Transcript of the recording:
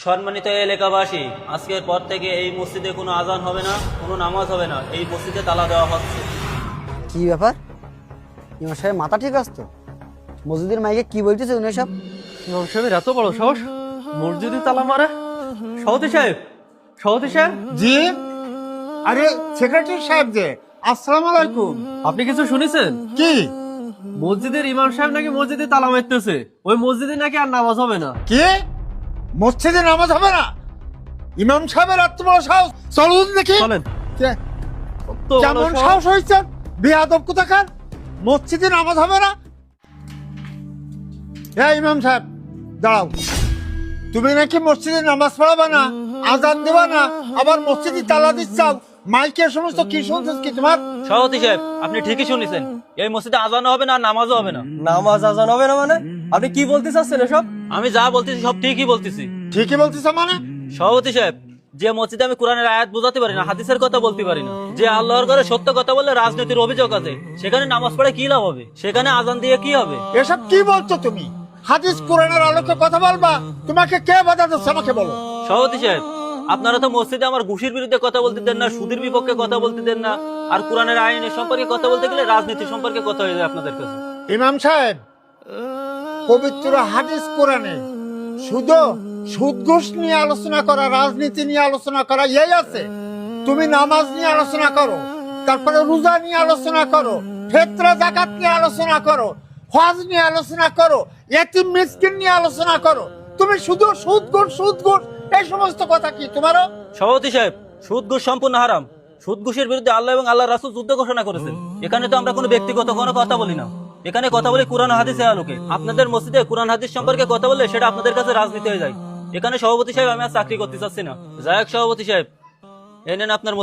সম্মানিত এলাকাবাসী, আজকের পর থেকে এই মসজিদে কোনো আজান হবে না, কোনো নামাজ হবে না। এই মসজিদে তালা দেওয়া হচ্ছে। কি ব্যাপার? ইমাম সাহেব মাথা ঠিক আছে তো? মসজিদের মাইকে কি বলতেছে উনি সব? ইমাম সাহেবের এত বড় সাহস, মসজিদে তালা মারে! সভাপতি সাহেব, সভাপতি সাহেব, জি, আরে সেক্রেটারি সাহেব যে, আসসালামু আলাইকুম। আপনি কিছু শুনেছেন? কি মসজিদের ইমাম সাহেব নাকি মসজিদে তালা মারতেছে। ওই মসজিদে নাকি আর নামাজ হবে না। কি মসজিদে নামাজ হবে না? ইমাম সাহেবের এত বড় সাহস! চলুন দেখি চলেন। কে- তো কেমন সাহস হয়েছে বেয়াদব কোথাকার! মসজিদে নামাজ হবে না? হ্যাঁ ইমাম সাহেব, দাঁড়াও। তুমি নাকি মসজিদে নামাজ পড়াবা না, আজান দেবা না, আবার মসজিদে তালা দিচ্ছাও। মাইকের সমস্ত কি শুনছিস কি তোমার? সভাপতি সাহেব, আপনি ঠিকই শুনেছেন। এই মসজিদে আজানও হবে না, নামাজও হবে না। নামাজ আজান হবে না মানে? আপনি কি বলতে চাচ্ছেন এসব? আমি যা বলতেছি সব ঠিকই বলতেছি। ঠিকই বলতেছ মানে? সভাপতি সাহেব, যে মসজিদে আমি কোরআনের আয়াত বোঝাতে পারি না, হাদিসের কথা বলতে পারি না, যে আল্লাহর ঘরে সত্য কথা বললে রাজনীতির অভিযোগ আছে, সেখানে নামাজ পড়ে কি লাভ হবে? সেখানে আজান দিয়ে কি হবে? এসব কি বলছো তুমি? হাদিস কোরআনের আলোকে কথা বলবা? তোমাকে কে বাধা দিচ্ছে আমাকে বলো। সভাপতি সাহেব, আপনারা তো মসজিদে আমার ঘুষির বিরুদ্ধে কথা বলতে দেন না, সুদের বিপক্ষে কথা বলতে দেন না, আর কোরআনের আইনের সম্পর্কে কথা বলতে গেলে রাজনীতি সম্পর্কে কথা হয়ে যায় আপনাদের কাছে। ইমাম সাহেব, পবিত্র হাদিস কোরআনে শুধু সুদ ঘুষ নিয়ে আলোচনা করা, রাজনীতি নিয়ে আলোচনা করা এই আছে। তুমি নামাজ নিয়ে আলোচনা করো, তারপরে রোজা নিয়ে আলোচনা করো, ফিতরা যাকাত নিয়ে আলোচনা করো, হজ নিয়ে আলোচনা করো, এতিম মিসকিন নিয়ে আলোচনা করো। তুমি শুধু সুদ ঘুষ এই সমস্ত কথা কি তোমারও? সভাপতি সাহেব, সুদ ঘুষ সম্পূর্ণ হারাম। সুদ ঘুষের বিরুদ্ধে আল্লাহ এবং আল্লাহ রাসূল যুদ্ধ ঘোষণা করেছেন। এখানে তো আমরা কোনো ব্যক্তিগত কোনো কথা বলি না, এখানে কথা বলি কোরআন হাদিসের আলোকে। আপনাদের মসজিদে কোরআন হাদিস সম্পর্কে কথা বললে সেটা আপনাদের কাছে রাজনীতি হয়ে যায়। এখানে সভাপতি সাহেব, আমি আর চাকরি করতে চাচ্ছি না। যাই হোক সভাপতি সাহেব, এই নেন আপনার